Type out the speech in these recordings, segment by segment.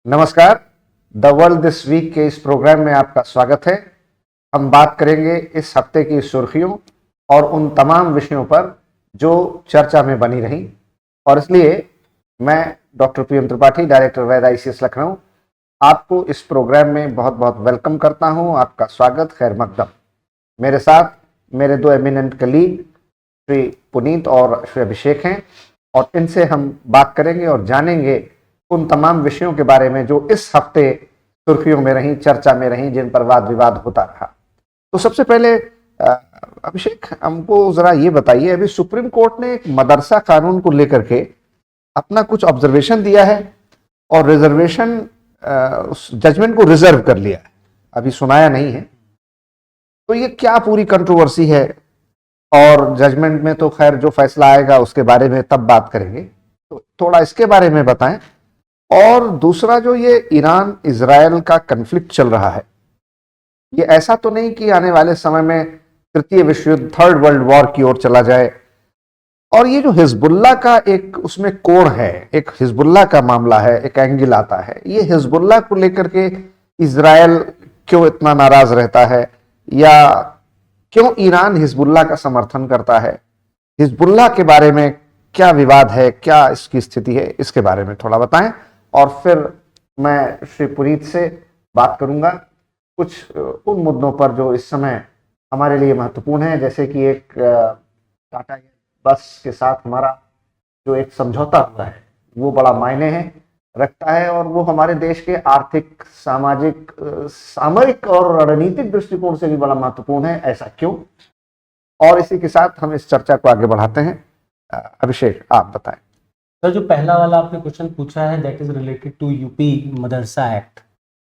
नमस्कार। The world this week के इस प्रोग्राम में आपका स्वागत है। हम बात करेंगे इस हफ्ते की सुर्खियों और उन तमाम विषयों पर जो चर्चा में बनी रही, और इसलिए मैं डॉक्टर पीएम त्रिपाठी, डायरेक्टर वैद ICS लखनऊ, आपको इस प्रोग्राम में बहुत बहुत वेलकम करता हूं। आपका स्वागत, खैर मकदम। मेरे साथ मेरे दो एमिनेंट कलीग श्री पुनीत और श्री अभिषेक हैं, और इनसे हम बात करेंगे और जानेंगे उन तमाम विषयों के बारे में जो इस हफ्ते सुर्खियों में रही, चर्चा में रही, जिन पर वाद विवाद होता रहा। तो सबसे पहले अभिषेक, हमको जरा ये बताइए, अभी सुप्रीम कोर्ट ने एक मदरसा कानून को लेकर के अपना कुछ ऑब्जर्वेशन दिया है और रिजर्वेशन उस जजमेंट को रिजर्व कर लिया है, अभी सुनाया नहीं है। तो ये क्या पूरी कंट्रोवर्सी है, और जजमेंट में तो खैर जो फैसला आएगा उसके बारे में तब बात करेंगे, तो थोड़ा इसके बारे में बताएं। और दूसरा, जो ये ईरान इजराइल का कन्फ्लिक्ट चल रहा है, ये ऐसा तो नहीं कि आने वाले समय में तृतीय विश्व युद्ध, थर्ड वर्ल्ड वॉर की ओर चला जाए। और ये जो हिजबुल्लाह का एक उसमें कोण है, एक हिजबुल्लाह का मामला है, एक एंगल आता है, ये हिजबुल्लाह को लेकर के इजराइल क्यों इतना नाराज रहता है, या क्यों ईरान हिजबुल्लाह का समर्थन करता है, हिजबुल्लाह के बारे में क्या विवाद है, क्या इसकी स्थिति है, इसके बारे में थोड़ा बताएं। और फिर मैं श्री पुनीत से बात करूंगा कुछ उन मुद्दों पर जो इस समय हमारे लिए महत्वपूर्ण है, जैसे कि एक टाटा बस के साथ हमारा जो एक समझौता हुआ है वो बड़ा मायने है रखता है, और वो हमारे देश के आर्थिक, सामाजिक, सामरिक और रणनीतिक दृष्टिकोण से भी बड़ा महत्वपूर्ण है। ऐसा क्यों? और इसी के साथ हम इस चर्चा को आगे बढ़ाते हैं। अभिषेक, आप बताएं। सर, जो पहला वाला आपने क्वेश्चन पूछा है, that is related to UP Madarsa act.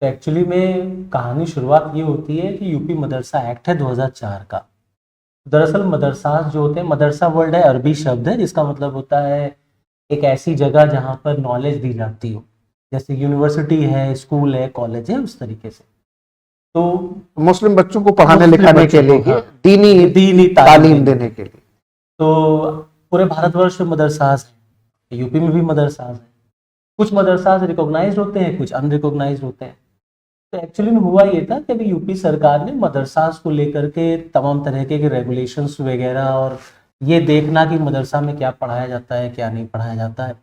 तो एक्चुअली में कहानी शुरुआत ये होती है कि यूपी मदरसा एक्ट है 2004 का। दरअसल मदरसा जो होते हैं, मदरसा वर्ड है, अरबी शब्द है, जिसका मतलब होता है एक ऐसी जगह जहाँ पर नॉलेज दी जाती हो, जैसे यूनिवर्सिटी है, स्कूल है, कॉलेज है, उस तरीके से। तो मुस्लिम बच्चों को पढ़ाने लिखाने के लिए, दीनी तालीम देने के लिए। तो पूरे भारतवर्ष में मदरसाज हैं, यूपी में भी मदरसाज हैं। कुछ मदरसाज रिकॉग्नाइज्ड होते हैं, कुछ अनरिकॉग्नाइज्ड होते हैं। तो एक्चुअली में हुआ ये था कि अभी यूपी सरकार ने मदरसाज को लेकर के तमाम तरह के रेगुलेशंस वगैरह, और ये देखना कि मदरसा में क्या पढ़ाया जाता है, क्या नहीं पढ़ाया जाता है,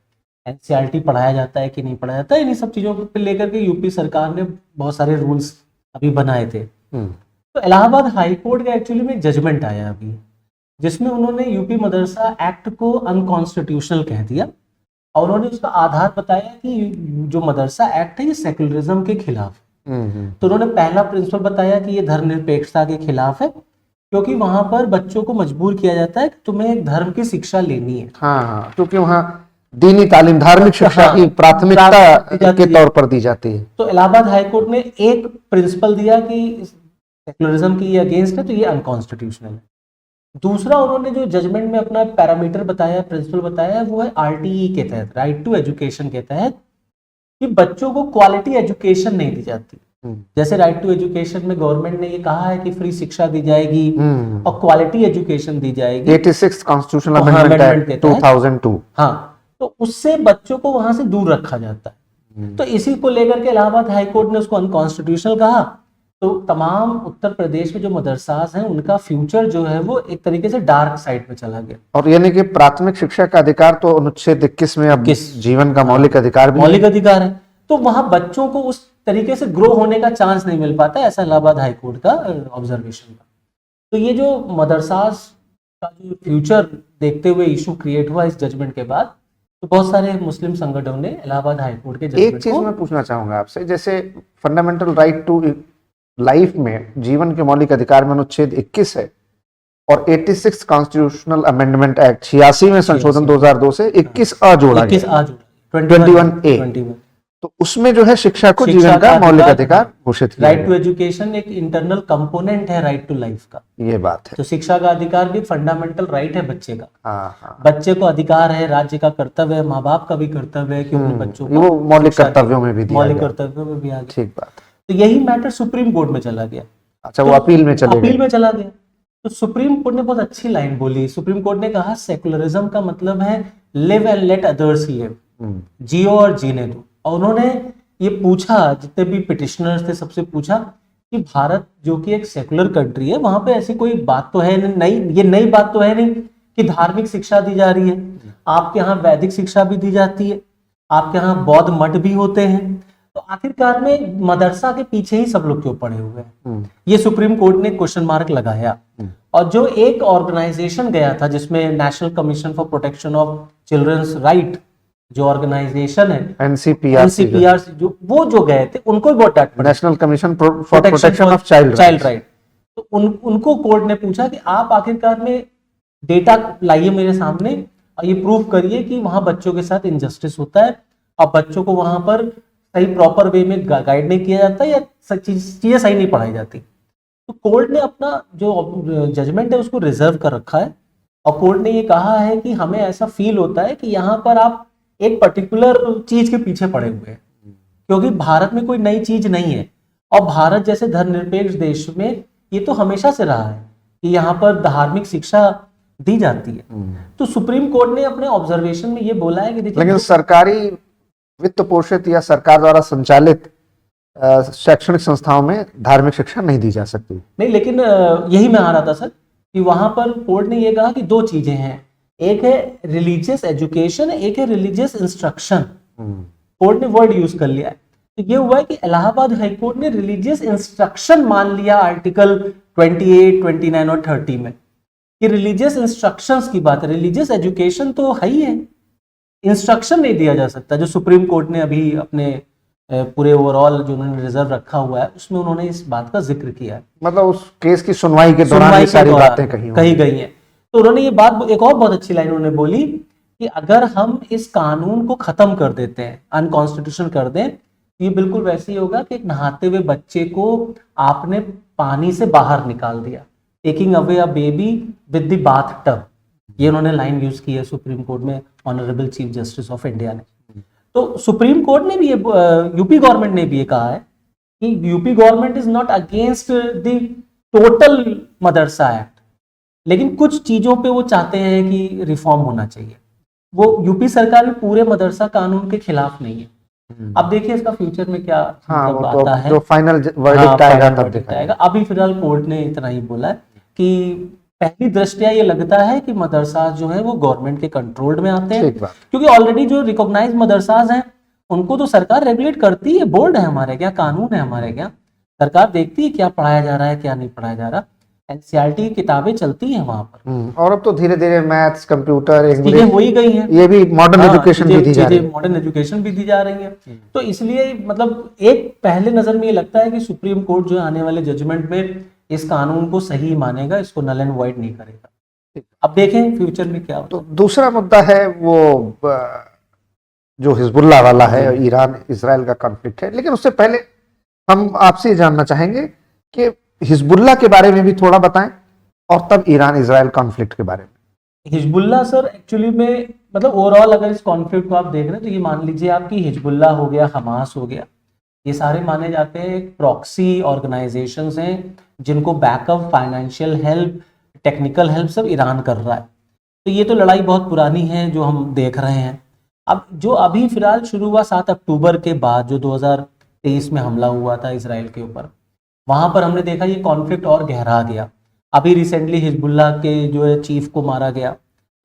NCERT पढ़ाया जाता है कि नहीं पढ़ाया जाता है, इन्हीं सब चीज़ों को लेकर के यूपी सरकार ने बहुत सारे रूल्स अभी बनाए थे। तो इलाहाबाद हाई कोर्ट का एक्चुअली में जजमेंट आया अभी, जिसमें उन्होंने यूपी मदरसा एक्ट को अनकॉन्स्टिट्यूशनल कह दिया, और उन्होंने उसका आधार बताया कि जो मदरसा एक्ट है ये सेकुलरिज्म के खिलाफ है। तो उन्होंने पहला प्रिंसिपल बताया कि ये धर्मनिरपेक्षता के खिलाफ है, क्योंकि वहां पर बच्चों को मजबूर किया जाता है कि तुम्हें एक धर्म की शिक्षा लेनी है। हाँ, क्योंकि वहाँ दीनी तालीम, धार्मिक शिक्षा की प्राथमिकता के तौर पर दी जाती है। तो इलाहाबाद हाईकोर्ट ने एक प्रिंसिपल दिया कि सेकुलरिज्म की अगेंस्ट है, तो ये अनकॉन्स्टिट्यूशनल है। दूसरा, उन्होंने जो जजमेंट में अपना पैरामीटर बताया, प्रिंसिपल बताया, वो है RTE के तहत, राइट टू एजुकेशन के तहत, कि बच्चों को क्वालिटी एजुकेशन नहीं दी जाती। जैसे राइट टू एजुकेशन में गवर्नमेंट ने ये कहा है कि फ्री शिक्षा दी जाएगी और क्वालिटी एजुकेशन दी जाएगी, 86 कॉन्स्टिट्यूशनल अमेंडमेंट है 2002। हाँ, तो उससे बच्चों को वहां से दूर रखा जाता है। तो इसी को लेकर के इलाहाबाद हाईकोर्ट ने उसको अनकॉन्स्टिट्यूशनल कहा। तो तमाम उत्तर प्रदेश में जो मदरसाज हैं, उनका फ्यूचर जो है वो एक तरीके से डार्क साइड में चला गया। और यानी कि प्राथमिक शिक्षा का अधिकार तो अनुच्छेद 21 में अब जीवन का मौलिक अधिकार भी मौलिक अधिकार है, तो वहां बच्चों को उस तरीके से ग्रो होने का चांस नहीं मिल पाता, ऐसा इलाहाबाद हाईकोर्ट का ऑब्जर्वेशन था। तो ये जो मदरसाज का जो फ्यूचर देखते हुए इशू क्रिएट हुआ इस जजमेंट के बाद, तो बहुत सारे मुस्लिम संगठनों ने इलाहाबाद हाईकोर्ट के जजमेंट एक चीज मैं पूछना चाहूंगा आपसे, जैसे फंडामेंटल राइट टू लाइफ में, जीवन के मौलिक अधिकार में अनुच्छेद 21 है, और 86 कॉन्स्टिट्यूशनल अमेंडमेंट एक्ट 86 में संशोधन 2002 से 21A जोड़ा गया, 21A। तो उसमें जो है शिक्षा को जीवन का मौलिक अधिकार घोषित किया। राइट टू एजुकेशन एक इंटरनल कंपोनेंट है राइट टू लाइफ का, ये बात है। तो शिक्षा का अधिकार भी फंडामेंटल राइट है बच्चे का। हाँ। बच्चे को अधिकार है, राज्य का कर्तव्य है, माँ बाप का भी कर्तव्य है कि अपने बच्चों को वो मौलिक कर्तव्यों में भी दिया मौलिक गया। कर्तव्यों में भी आ गया। ठीक बात है। तो यही मैटर सुप्रीम कोर्ट में चला गया। अच्छा, वो अपील में चला गया। तो सुप्रीम कोर्ट ने बहुत अच्छी लाइन बोली। सुप्रीम कोर्ट ने कहा सेकुलरिज्म का मतलब है live and let others live, जियो और जीने दो। और उन्होंने ये पूछा, जितने भी पिटिशनर्स थे सबसे पूछा कि भारत जो कि एक सेकुलर कंट्री है, वहां पे ऐसी कोई बात तो है नहीं, ये नई बात तो है नहीं कि धार्मिक शिक्षा दी जा रही है। आपके यहाँ वैदिक शिक्षा भी दी जाती है, आपके यहाँ बौद्ध मठ भी होते हैं, तो आखिरकार में मदरसा के पीछे ही सब लोग क्यों पड़े हुए हैं? ये सुप्रीम कोर्ट ने क्वेश्चन मार्क लगाया। और जो एक ऑर्गेनाइजेशन गया था जिसमें national commission for protection of childrens right, जो ऑर्गेनाइजेशन है एनसीपीआरसी, जो गए थे, उनको भी बहुत डांट पड़ी, national commission for protection of child right. तो उनको कोर्ट ने पूछा कि आप आखिरकार में डेटा लाइए मेरे सामने और ये प्रूव करिए कि वहां बच्चों के साथ इनजस्टिस होता है और बच्चों को वहां पर सही प्रॉपर वे में गाइड नहीं किया जाता या चीजें सही नहीं पढ़ाई जाती। तो कोर्ट ने अपना जो जजमेंट है उसको रिजर्व कर रखा है और कोर्ट ने ये कहा है कि हमें ऐसा फील होता है कि यहाँ पर आप एक पर्टिकुलर चीज के पीछे पड़े हुए हैं, क्योंकि भारत में कोई नई चीज नहीं है और भारत जैसे धर्मनिरपेक्ष देश में ये तो हमेशा से रहा है कि यहाँ पर धार्मिक शिक्षा दी जाती है। तो सुप्रीम कोर्ट ने अपने ऑब्जर्वेशन में ये बोला है कि देखिए, लेकिन सरकारी वित्त पोषित या सरकार द्वारा संचालित शैक्षणिक संस्थाओं में धार्मिक शिक्षा नहीं दी जा सकती। नहीं, लेकिन यही मैं आ रहा था सर कि वहां पर कोर्ट ने ये कहा कि दो चीजें हैं, एक है रिलीजियस एजुकेशन, एक है रिलीजियस इंस्ट्रक्शन। कोर्ट ने वर्ड यूज कर लिया है। तो ये हुआ है कि इलाहाबाद हाईकोर्ट ने रिलीजियस इंस्ट्रक्शन मान लिया आर्टिकल 28, 29 और 30 में कि रिलीजियस इंस्ट्रक्शंस की बात है, रिलीजियस एजुकेशन तो है ही है, इंस्ट्रक्शन नहीं दिया जा सकता। जो सुप्रीम कोर्ट ने अभी अपने पूरे ओवरऑल जो उन्होंने रिजर्व रखा हुआ है उसमें उन्होंने इस बात का जिक्र किया है, मतलब उस केस की सुनवाई के दौरान ये सारी बातें कही गई हैं। तो उन्होंने ये बात, एक और बहुत अच्छी लाइन उन्होंने बोली कि अगर हम इस कानून को खत्म कर देते हैं, अनकॉन्स्टिट्यूशनल कर दें, तो ये बिल्कुल वैसे ही होगा कि एक नहाते हुए बच्चे को आपने पानी से बाहर निकाल दिया, taking away a baby with the bath tub. ये उन्होंने लाइन यूज की है सुप्रीम कोर्ट में, honourable chief justice of India ने। तो सुप्रीम कोर्ट ने भी ये, यूपी गवर्नमेंट ने भी ये कहा है कि UP government is not against the total Madrasa act, लेकिन कुछ चीजों पे वो चाहते हैं कि रिफॉर्म होना चाहिए। वो यूपी सरकार भी पूरे मदरसा कानून के खिलाफ नहीं है। अब देखिए इसका फ्यूचर में क्या मतलब आता है, जो फाइनल वर्डिक्ट आएगा तब दिखाएगा। अभी फिलहाल कोर्ट ने इतना ही बोला है कि पहली दृष्टया ये लगता है कि मदरसा जो है वो गवर्नमेंट के कंट्रोल में आते हैं, क्योंकि ऑलरेडी जो रिकॉग्नाइज मदरसाज हैं उनको तो सरकार रेगुलेट करती है, बोर्ड है हमारे क्या, कानून है हमारे क्या, सरकार देखती है क्या पढ़ाया जा रहा है क्या नहीं पढ़ाया जा रहा, एनसीईआरटी की किताबें चलती हैं वहां पर। और अब तो धीरे धीरे मैथ्स, कंप्यूटर, इंग्लिश हो ही गई हैं, ये भी मॉडर्न एजुकेशन भी दी जा रही है, मॉडर्न एजुकेशन भी दी जा रही है। तो इसलिए मतलब एक पहले नजर में ये लगता है कि सुप्रीम कोर्ट जो आने वाले जजमेंट में इस कानून को सही मानेगा, इसको नल एंड वॉइड नहीं करेगा। अब देखें फ्यूचर में क्या होता है। तो दूसरा मुद्दा है वो जो हिजबुल्लाह वाला है, ईरान इजराइल का कॉन्फ्लिक्ट है। लेकिन उससे पहले हम आपसे जानना चाहेंगे कि हिजबुल्लाह के बारे में भी थोड़ा बताएं और तब ईरान इजराइल कॉन्फ्लिक्ट के बारे में। हिजबुल्लाह सर एक्चुअली में मतलब ओवरऑल अगर इस कॉन्फ्लिक्ट को आप देख रहे हैं तो ये मान लीजिए आपकी हिजबुल्लाह हो गया, हमास हो गया, ये सारे माने जाते हैं प्रॉक्सी ऑर्गेनाइजेशंस हैं जिनको backup, financial help, technical help सब ईरान कर रहा है। तो ये तो लड़ाई बहुत पुरानी है जो हम देख रहे हैं। अब जो अभी फिलहाल शुरू हुआ 7 अक्टूबर के बाद जो 2023 में हमला हुआ था इसराइल के ऊपर, वहां पर हमने देखा ये कॉन्फ्लिक्ट और गहरा गया। अभी रिसेंटली हिजबुल्लाह के जो है चीफ को मारा गया,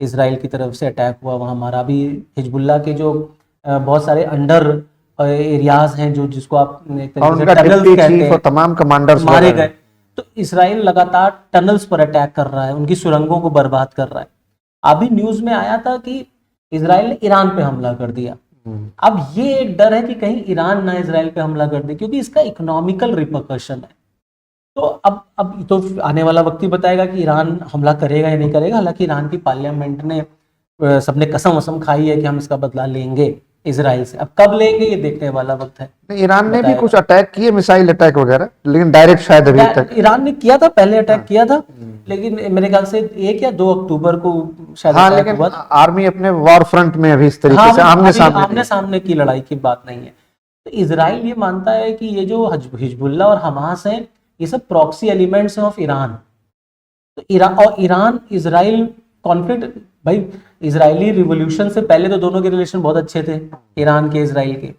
इसराइल की तरफ से अटैक हुआ वहां मारा। अभी हिजबुल्लाह के जो बहुत सारे अंडर एरियाज हैं जो जिसको आप एक तरीके से टनल्स कहते हैं, तमाम कमांडर्स मारे गए। तो इसराइल लगातार टनल्स पर अटैक कर रहा है, उनकी सुरंगों को बर्बाद कर रहा है। अभी न्यूज में आया था कि इसराइल ने ईरान पे हमला कर दिया। अब ये एक डर है कि कहीं ईरान ना इसराइल पे हमला कर दे, क्योंकि इसका इकोनॉमिकल रिपरकशन है। तो अब तो आने वाला वक्त ही बताएगा कि ईरान हमला करेगा या नहीं करेगा। हालांकि ईरान की पार्लियामेंट ने सबने कसम वसम खाई है कि हम इसका बदला लेंगे इसराइल से। अब कब लेंगे ये देखने वाला वक्त है। ईरान ने भी कुछ अटैक किए, मिसाइल अटैक वगैरह, लेकिन डायरेक्ट शायद अभी तक ईरान ने किया था, पहले अटैक किया था, लेकिन मेरे ख्याल से 1 या 2 अक्टूबर को शायद लेकिन हुआ। आर्मी अपने वॉर फ्रंट में अभी इस तरीके से आमने सामने की लड़ाई की बात नहीं है। तो इसराइल ये मानता है कि ये जो हिजबुल्लाह और हमास है ये सब प्रॉक्सी एलिमेंट्स हैं ऑफ ईरान। तो ईरान इसराइल कॉन्फ्लिक्ट, भाई इजरायली रिवॉल्यूशन से पहले तो दोनों के रिलेशन बहुत अच्छे थे, ईरान के इसराइल के।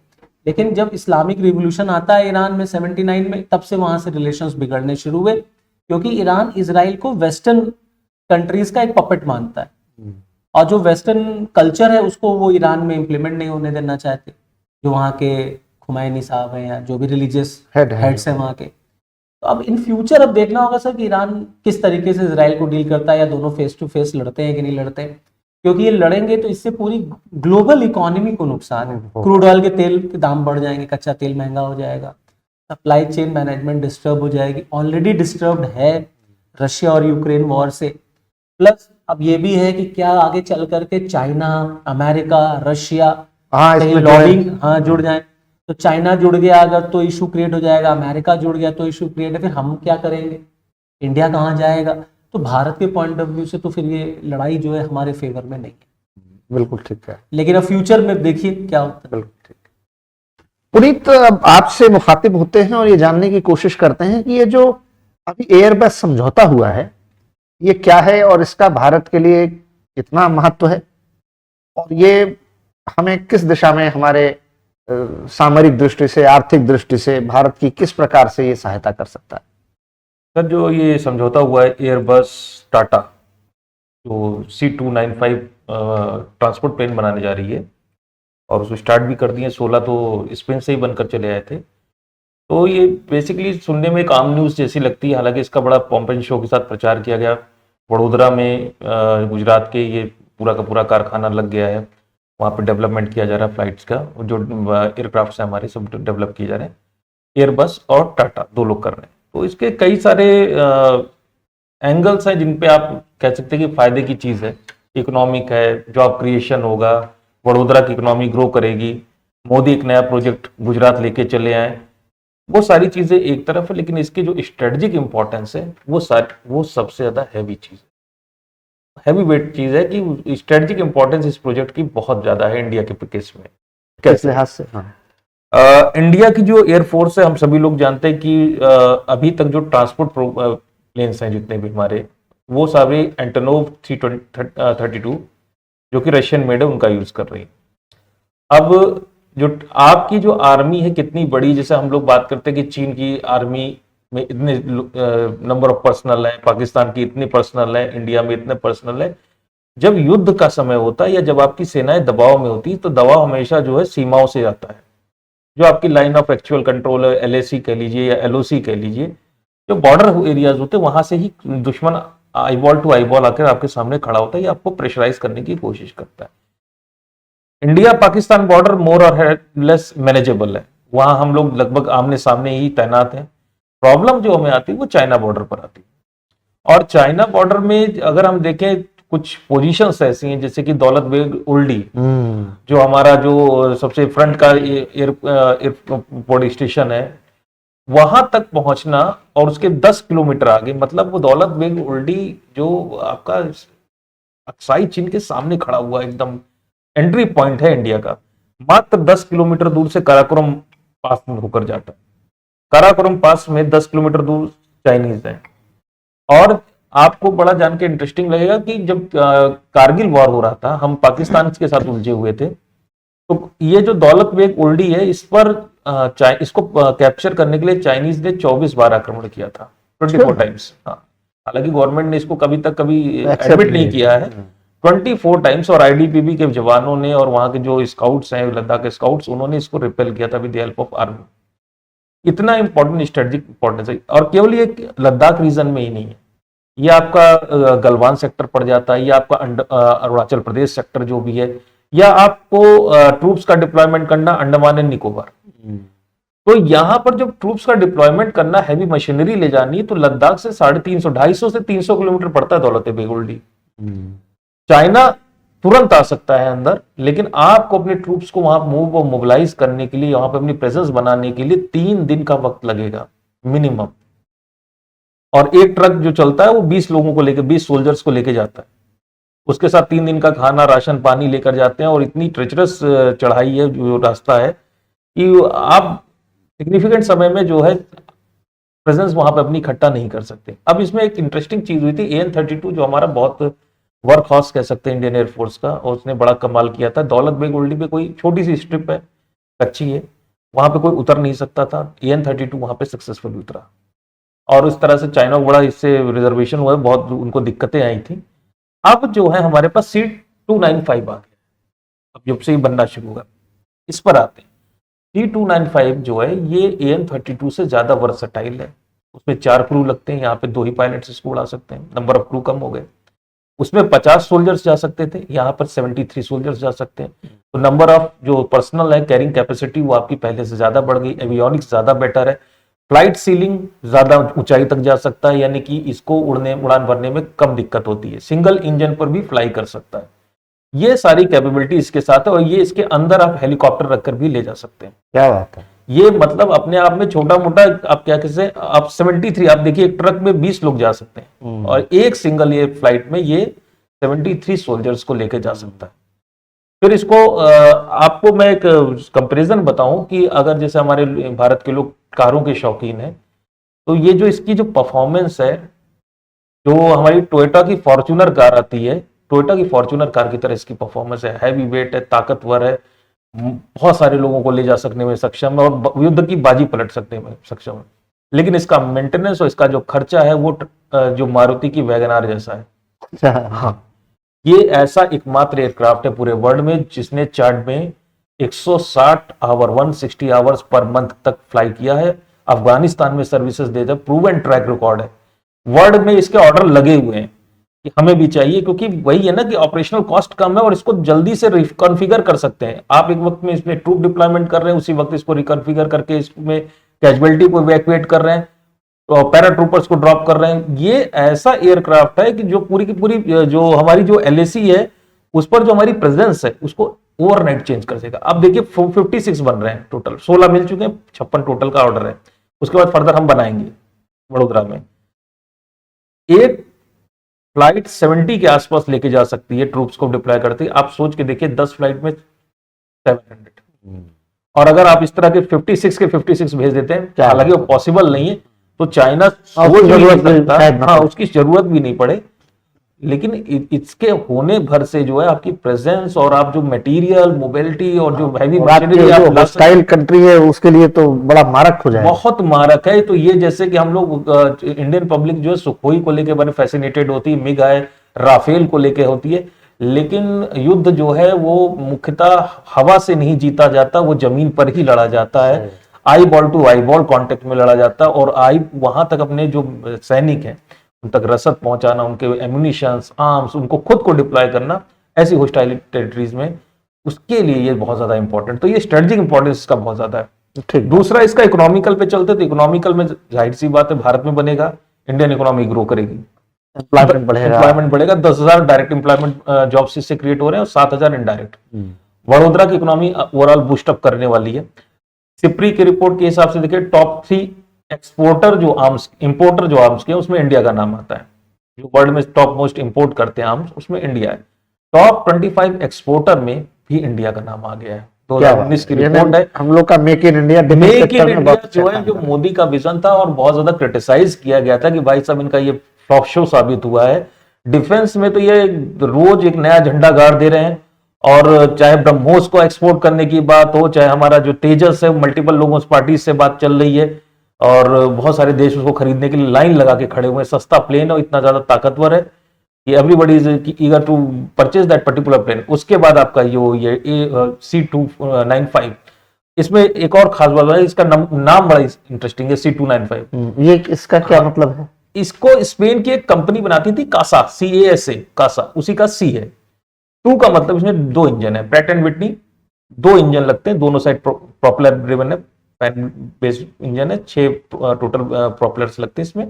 लेकिन जब इस्लामिक रिवॉल्यूशन आता है ईरान में 79 में, तब से वहां से रिलेशंस बिगड़ने शुरू हुए, क्योंकि ईरान इजराइल को वेस्टर्न कंट्रीज का एक पपेट मानता है, और जो वेस्टर्न कल्चर है उसको वो ईरान में इम्प्लीमेंट नहीं होने देना चाहते, जो वहाँ के खुमैनी साहब हैं या जो भी रिलीजियस हेड्स हैं वहाँ के। तो अब इन फ्यूचर अब देखना होगा सर कि ईरान किस तरीके से इजराइल को डील करता है, या दोनों फेस टू फेस लड़ते हैं कि नहीं लड़ते हैं, क्योंकि ये लड़ेंगे तो इससे पूरी ग्लोबल इकोनॉमी को नुकसान है। क्रूड ऑयल के तेल के दाम बढ़ जाएंगे, कच्चा तेल महंगा हो जाएगा, सप्लाई चेन मैनेजमेंट डिस्टर्ब हो जाएगी, ऑलरेडी डिस्टर्ब्ड है रशिया और यूक्रेन वॉर से। प्लस अब ये भी है कि क्या आगे चल करके चाइना, अमेरिका, रशिया लॉबिंग जुड़ जाए, तो चाइना जुड़ गया अगर तो इशू क्रिएट हो जाएगा, अमेरिका जुड़ गया तो इशू क्रिएट है, फिर हम क्या करेंगे, इंडिया कहाँ जाएगा? तो भारत के पॉइंट ऑफ व्यू से तो फिर ये लड़ाई जो है हमारे फेवर में नहीं है। बिल्कुल ठीक है, लेकिन अब फ्यूचर में देखिए क्या होता है। बिल्कुल ठीक। पुनीत, अब आपसे मुखातिब होते हैं और ये जानने की कोशिश करते हैं कि ये जो अभी एयरबस समझौता हुआ है ये क्या है और इसका भारत के लिए कितना महत्व है, और ये हमें किस दिशा में हमारे सामरिक दृष्टि से, आर्थिक दृष्टि से भारत की किस प्रकार से ये सहायता कर सकता है? सर, जो ये समझौता हुआ है एयरबस टाटा जो C295 ट्रांसपोर्ट प्लेन बनाने जा रही है, और उसको स्टार्ट भी कर दिए, 16 तो स्पेन से ही बनकर चले आए थे। तो ये बेसिकली सुनने में एक आम न्यूज़ जैसी लगती है, हालांकि इसका बड़ा पॉम्प एंड शो के साथ प्रचार किया गया। वडोदरा में गुजरात के ये पूरा का पूरा कारखाना लग गया है, वहाँ पे डेवलपमेंट किया जा रहा है फ्लाइट्स का, जो एयरक्राफ्ट है हमारे सब डेवलप किए जा रहे हैं। एयरबस और टाटा दो लोग कर रहे हैं। तो इसके कई सारे एंगल्स हैं जिन पे आप कह सकते हैं कि फायदे की चीज़ है, इकोनॉमिक है, जॉब क्रिएशन होगा, वडोदरा की इकोनॉमी ग्रो करेगी, मोदी एक नया प्रोजेक्ट गुजरात लेके चले आए, वो सारी चीज़ें एक तरफ है। लेकिन इसकी जो स्ट्रेटजिक इंपॉर्टेंस है वो सबसे ज़्यादा हैवी चीज़ है, हैवी वेट चीज़ है कि स्ट्रेटजिक इंपॉर्टेंस इस प्रोजेक्ट की बहुत ज़्यादा है इंडिया के केस में। किस लिहाज से? इंडिया की जो एयरफोर्स है, हम सभी लोग जानते हैं कि अभी तक जो ट्रांसपोर्ट प्लेन्स हैं जितने भी हमारे, वो सारे एंटोनोव 332 जो कि रशियन मेड है उनका यूज कर रही है। अब जो आपकी जो आर्मी है कितनी बड़ी, जैसे हम लोग बात करते हैं कि चीन की आर्मी में इतने नंबर ऑफ पर्सनल है, पाकिस्तान की इतनी पर्सनल है, इंडिया में इतने पर्सनल है। जब युद्ध का समय होता है या जब आपकी सेनाएं दबाव में होती है तो दबाव हमेशा जो है सीमाओं से आता है। जो आपकी लाइन ऑफ एक्चुअल कंट्रोल है, LAC कह लीजिए या LOC कह लीजिए, जो बॉर्डर एरियाज होते हैं वहां से ही दुश्मन आईबॉल टू आईबॉल आकर आपके सामने खड़ा होता है या आपको प्रेशराइज करने की कोशिश करता है। इंडिया पाकिस्तान बॉर्डर मोर और लेस मैनेजेबल है, वहां हम लोग लगभग आमने सामने ही तैनात हैं। प्रॉब्लम जो हमें आती है वो चाइना बॉर्डर पर आती है, और चाइना बॉर्डर में अगर हम देखें कुछ पोजीशंस ऐसी हैं जैसे कि दौलत बेग ओल्डी, जो हमारा जो सबसे फ्रंट का एयरपोर्ट स्टेशन है, वहां तक पहुंचना और उसके 10 किलोमीटर आगे, मतलब वो दौलत बेग ओल्डी जो आपका अक्साई चीन के सामने खड़ा हुआ एकदम एंट्री पॉइंट है इंडिया का, मात्र 10 किलोमीटर दूर से काराकोरम पास होकर जाता है। काराकोरम पास में 10 किलोमीटर दूर चाइनीज है। और आपको बड़ा जान के इंटरेस्टिंग लगेगा कि जब कारगिल वॉर हो रहा था, हम पाकिस्तान के साथ उलझे हुए थे, तो ये जो दौलत बेग ओल्डी है इस पर इसको कैप्चर करने के लिए चाइनीज ने 24 बार आक्रमण किया था, 24 टाइम्स। हाँ, हालांकि गवर्नमेंट ने इसको कभी एडमिट नहीं किया है, 24 टाइम्स। और IDPB के जवानों ने और वहां के जो स्काउट्स हैं, लद्दाख के स्काउट्स, उन्होंने इसको रिपेल किया था with the help of army. इतना इंपॉर्टेंट स्ट्रेटेजिक इंपॉर्टेंस है, और केवल ये लद्दाख रीजन में ही नहीं है, ये आपका गलवान सेक्टर पड़ जाता है, ये आपका अरुणाचल प्रदेश सेक्टर जो भी है, या आपको ट्रूप्स का डिप्लॉयमेंट करना अंडमान एंड निकोबार। तो यहां पर जब ट्रूप्स का डिप्लॉयमेंट करना, हैवी मशीनरी ले जानी, तो लद्दाख से 350 250 से 300 किलोमीटर पड़ता है दौलत बेग ओल्डी। चाइना तुरंत आ सकता है अंदर, लेकिन आपको अपने ट्रूप्स को वहां मूव और मोबिलाइज करने के लिए, वहां पर अपनी प्रेजेंस बनाने के लिए 3 दिन का वक्त लगेगा मिनिमम। और एक ट्रक जो चलता है वो 20 लोगों को लेकर, 20 सोल्जर्स को लेकर जाता है, उसके साथ 3 दिन का खाना, राशन पानी लेकर जाते हैं। और इतनी ट्रेचरस चढ़ाई है, जो रास्ता है, कि आप सिग्निफिकेंट समय में जो है प्रेजेंस वहां पे अपनी इकट्ठा नहीं कर सकते। अब इसमें एक इंटरेस्टिंग चीज हुई थी, AN-32 जो हमारा बहुत वर्क हॉर्स कह सकते हैं इंडियन एयरफोर्स का, और उसने बड़ा कमाल किया था। दौलत बेग ओल्डी पे कोई छोटी सी स्ट्रिप है, कच्ची है, वहां पे कोई उतर नहीं सकता था। AN-32 वहां पे सक्सेसफुली उतरा और इस तरह से चाइना को बड़ा इससे रिजर्वेशन हुआ, बहुत उनको दिक्कतें आई थी। अब जो है हमारे पास C-295 आ गया, अब जब से ही बनना शुरू हुआ। इस पर आते हैं। C-295 जो है ये AN-32 से ज्यादा वर्सटाइल है। उसमें 4 क्रू लगते हैं, यहाँ पे 2 ही पायलट्स इसको उड़ा सकते हैं, नंबर ऑफ क्रू कम हो गए। उसमें 50 सोल्जर्स जा सकते थे, यहाँ पर 73 सोल्जर्स जा सकते हैं। तो नंबर ऑफ जो पर्सनल है, कैरिंग कैपेसिटी, वो आपकी पहले से ज्यादा बढ़ गई। एवियोनिक्स ज्यादा बेटर है, फ्लाइट सीलिंग ज्यादा ऊंचाई तक जा सकता है, यानी कि इसको उड़ान भरने में कम दिक्कत होती है। सिंगल इंजन पर भी फ्लाई कर सकता है। ये सारी कैपेबिलिटी इसके साथ है और ये इसके अंदर आप हेलीकॉप्टर रखकर भी ले जा सकते हैं। क्या बात है। ये मतलब अपने आप में छोटा मोटा, आप क्या कहते हैं, आप 73, आप देखिए एक ट्रक में 20 लोग जा सकते हैं और एक सिंगल ये फ्लाइट में ये 73 सोल्जर्स को लेके जा सकता है। फिर इसको आपको मैं एक कंपैरिजन बताऊं कि अगर जैसे हमारे भारत के लोग कारों के शौकीन हैं, तो ये जो इसकी जो परफॉर्मेंस है, जो हमारी टोयोटा की फॉर्च्यूनर कार आती है, टोयोटा की फॉर्च्यूनर कार की तरह इसकी परफॉर्मेंस है। हैवी वेट है, ताकतवर है, बहुत सारे लोगों को ले जा सकने में सक्षम है और युद्ध की बाजी पलट सकने में सक्षम है। लेकिन इसका मेंटेनेंस और इसका जो खर्चा है वो जो मारुति की वैगनार जैसा है। अच्छा, हाँ, ये ऐसा एकमात्र एयरक्राफ्ट है पूरे वर्ल्ड में जिसने चार्ट में 160 आवर 160 आवर्स पर मंथ तक फ्लाई किया है। अफगानिस्तान में सर्विसेज देता है, प्रूवन ट्रैक रिकॉर्ड है। वर्ल्ड में इसके ऑर्डर लगे हुए हैं कि हमें भी चाहिए, क्योंकि वही है ना कि ऑपरेशनल कॉस्ट कम है और इसको जल्दी से रिकॉन्फिगर कर सकते हैं। आप एक वक्त में इसमें ट्रूप डिप्लॉयमेंट कर रहे हैं, उसी वक्त इसको रिकॉन्फिगर करके इसमें कैजुअलिटी को इवैक्यूएट कर रहे हैं, तो पैराट्रूपर्स को ड्रॉप कर रहे हैं। ये ऐसा एयरक्राफ्ट है कि जो पूरी की पूरी जो हमारी जो LAC है उस पर जो हमारी प्रेजेंस है उसको ओवरनाइट चेंज कर देगा। अब देखिए 56 बन रहे हैं टोटल, 16 मिल चुके हैं, 56 टोटल का ऑर्डर है। उसके बाद फर्दर हम बनाएंगे वडोदरा में। एक फ्लाइट 70 के आसपास लेके जा सकती है, ट्रूप्स को डिप्लॉय करती है। आप सोच के देखिए 10 फ्लाइट में 700, और अगर आप इस तरह के 56 के 56 भेज देते हैं, हालांकि वो पॉसिबल नहीं है, तो चाइना सोच भी नहीं सकता, हाँ, उसकी जरूरत भी नहीं पड़े। लेकिन इसके होने भर से जो है आपकी प्रेजेंस और आप जो मटेरियल मोबिलिटी और जो हैवी मशीनरी आप हॉस्टाइल कंट्री है उसके लिए तो बड़ा मारक हो जाएगा, बहुत मारक है। तो ये जैसे कि हम लोग इंडियन पब्लिक जो है सुखोई को लेके बड़े फैसिनेटेड होती है, मिग है, राफेल को लेके होती है, लेकिन युद्ध जो है वो मुख्यतः हवा से नहीं जीता जाता, वो जमीन पर ही लड़ा जाता है। Eye ball to eye ball contact में लड़ा जाता है और आई वहां तक अपने जो सैनिक हैं उन तक रसद पहुंचाना, उनके एम्यूनिशंस, आर्म्स, उनको खुद को डिप्लॉय करना ऐसी होस्टाइल टेरिटरीज में, उसके लिए ये बहुत ज्यादा इंपॉर्टेंट। तो ये स्ट्रेटेजिक इंपॉर्टेंस इसका बहुत ज्यादा है। ठीक। दूसरा इसका इकोनॉमिकल पे चलते, तो इकोनॉमिकल में जाहिर सी बात है भारत में बनेगा, इंडियन इकोनॉमी ग्रो करेगी, एम्प्लॉयमेंट बढ़ेगा। 10,000 डायरेक्ट एम्प्लॉयमेंट जॉब्स इससे क्रिएट हो रहे हैं और 7,000 इनडायरेक्ट। वडोदरा की इकोनॉमी ओवरऑल बूस्टअप करने वाली है। सिप्री की रिपोर्ट के हिसाब से देखिए टॉप 3 एक्सपोर्टर जो आर्म्स, इंपोर्टर जो आर्म्स के हैं उसमें इंडिया का नाम आता है। जो वर्ल्ड में टॉप मोस्ट इंपोर्ट करते हैं आर्म्स उसमें इंडिया है। टॉप 25 एक्सपोर्टर में भी इंडिया का नाम आ गया है। 2019 की रिपोर्ट है। हम लोग का make in India, make in India जो है, जो मोदी का विजन था और बहुत ज्यादा क्रिटिसाइज किया गया था कि भाई साहब इनका ये फ्लॉप शो साबित हुआ है। डिफेंस में तो ये रोज एक नया झंडा गाड़ दे रहे हैं, और चाहे ब्रह्मोस को एक्सपोर्ट करने की बात हो, चाहे हमारा जो तेजस है, मल्टीपल लोगों पार्टी से बात चल रही है और बहुत सारे देश उसको खरीदने के लिए लाइन लगा के खड़े हुए हैं। सस्ता प्लेन और इतना ज्यादा ताकतवर है कि everybody is eager to purchase that particular plane. उसके बाद आपका ये C-295, इसमें एक और खास बात है, इसका नाम बड़ा इंटरेस्टिंग है, C-295। ये इसका क्या मतलब है? इसको स्पेन की एक कंपनी बनाती थी, कासा, CASA, कासा, उसी का C है। 2 का मतलब इसमें 2 इंजन है, प्रैट एंड विटनी 2 इंजन लगते हैं, दोनों साइड प्रोपेलर ड्रिवन है, पैन बेस्ड इंजन है, 6 टोटल प्रोपेलर्स लगते हैं इसमें।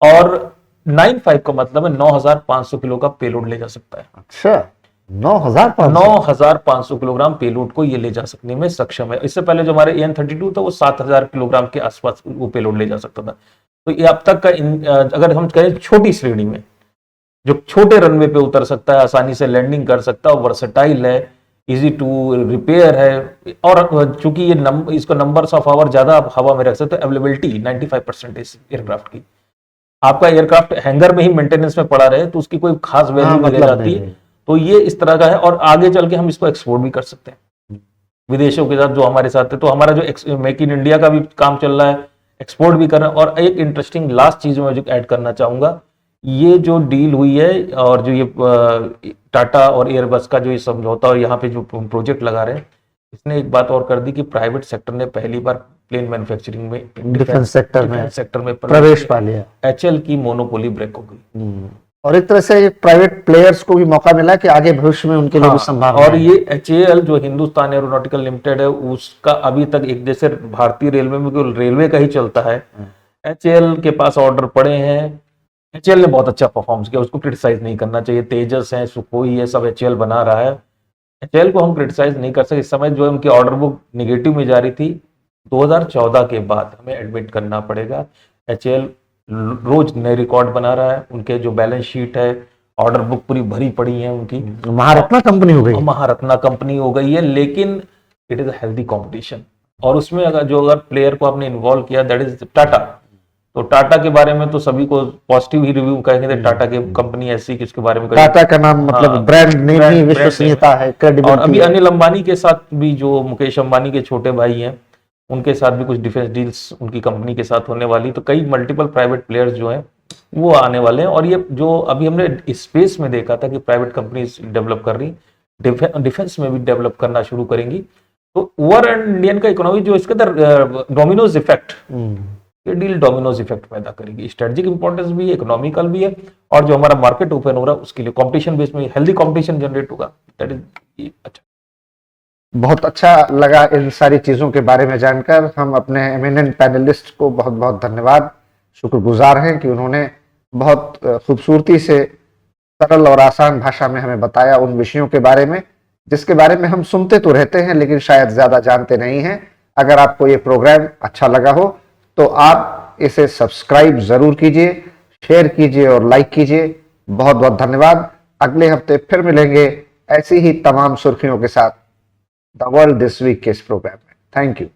और 95 का मतलब है 9,500 किलो का पेलोड ले जा सकता है। अच्छा, 9,500 किलोग्राम पेलोड को ये ले जा सकने में सक्षम है। इससे पहले जो हमारे AN-32 था वो 7,000 किलोग्राम के आसपास वो पेलोड ले जा सकता था। तो ये अब तक का अगर हम कहें छोटी श्रेणी में, जो छोटे रनवे पे उतर सकता है, आसानी से लैंडिंग कर सकता है, वर्सेटाइल है, इजी टू रिपेयर है, और चूंकि ये इसको नंबर्स ऑफ आवर ज्यादा आप हवा में रख सकते हो, अवेलेबिलिटी 95% इस एयरक्राफ्ट की। आपका एयरक्राफ्ट हैंगर में ही मेंटेनेंस में पड़ा रहे तो उसकी कोई खास वैल्यू नहीं रह जाती है। तो ये इस तरह का है और आगे चल के हम इसको एक्सपोर्ट भी कर सकते हैं। विदेशों के साथ जो हमारे साथ है। तो हमारा जो मेक इन इंडिया का भी काम चल रहा है, एक्सपोर्ट भी कर रहे हैं। और एक इंटरेस्टिंग लास्ट चीज मैं जो ऐड करना चाहूंगा, ये जो डील हुई है और जो ये टाटा और एयरबस का जो ये समझौता और यहाँ पे जो प्रोजेक्ट लगा रहे हैं, इसने एक बात और कर दी कि प्राइवेट सेक्टर ने पहली बार प्लेन मैन्युफैक्चरिंग में डिफेंस सेक्टर में प्रवेश प्रवेश पा लिया। एचएल की मोनोपोली ब्रेक हो गई। और एक तरह से प्राइवेट प्लेयर्स को भी मौका मिला कि आगे भविष्य में उनके लिए भी संभावना और है। ये एचएएल जो हिंदुस्तान एरोनॉटिकल लिमिटेड है, उसका अभी तक एक जैसे भारतीय रेलवे में केवल रेलवे का ही चलता है, एचएएल के पास ऑर्डर पड़े हैं। एचएएल ने बहुत अच्छा परफॉर्मेंस किया, उसको क्रिटिसाइज नहीं करना चाहिए। तेजस है, सुखोई है, सब एचएएल बना रहा है। एचएएल को हम क्रिटिसाइज नहीं कर सकते। इस समय जो है उनकी ऑर्डर बुक निगेटिव में जा रही थी, 2014 के बाद हमें एडमिट करना पड़ेगा, एचएएल रोज नए रिकॉर्ड बना रहा है। उनके जो बैलेंस शीट है, ऑर्डर बुक पूरी भरी पड़ी है उनकी, महारत्ना कंपनी हो गई। महारत्ना कंपनी हो गई है। लेकिन it is a healthy competition, और उसमें अगर प्लेयर को आपने इन्वॉल्व किया, दैट इज टाटा। तो टाटा के बारे में तो सभी को पॉजिटिव ही रिव्यू कहेंगे। टाटा की कंपनी ऐसी कि उसके बारे में टाटा का नाम मतलब ब्रांड नेम ही विश्वसनीयता है, और क्रेडिबिलिटी। अभी अनिल अंबानी के साथ भी, जो मुकेश अंबानी के छोटे भाई हैं, उनके साथ भी कुछ डिफेंस डील्स उनकी कंपनी के साथ होने वाली। तो कई मल्टीपल प्राइवेट प्लेयर्स जो हैं वो आने वाले हैं। और ये जो अभी हमने स्पेस में देखा था कि प्राइवेट कंपनीज डेवलप कर रही, डिफेंस में भी डेवलप करना शुरू करेंगी। तो ओवर एंड इंडियन का इकोनॉमी जो इसके अंदर डोमिनोज इफेक्ट, ये डील डोमिनोज इफेक्ट पैदा करेगी। स्ट्रेटेजिक इंपॉर्टेंस भी है, इकोनॉमिकल भी है, और जो हमारा मार्केट ओपन हो रहा है उसके लिए कंपटीशन बेस में हेल्दी कंपटीशन जनरेट होगा। दैट इज अच्छा। बहुत अच्छा लगा इन सारी चीजों के बारे में जानकर। हम अपने एमिनेंट पैनलिस्ट को बहुत बहुत धन्यवाद, शुक्रगुजार हैं कि उन्होंने बहुत खूबसूरती से सरल और आसान भाषा में हमें बताया उन विषयों के बारे में जिसके बारे में हम सुनते तो रहते हैं लेकिन शायद ज्यादा जानते नहीं हैं। अगर आपको ये प्रोग्राम अच्छा लगा हो तो आप इसे सब्सक्राइब जरूर कीजिए, शेयर कीजिए और लाइक कीजिए। बहुत बहुत धन्यवाद। अगले हफ्ते फिर मिलेंगे ऐसी ही तमाम सुर्खियों के साथ द वर्ल्ड दिस वीक के इस प्रोग्राम में। Thank you.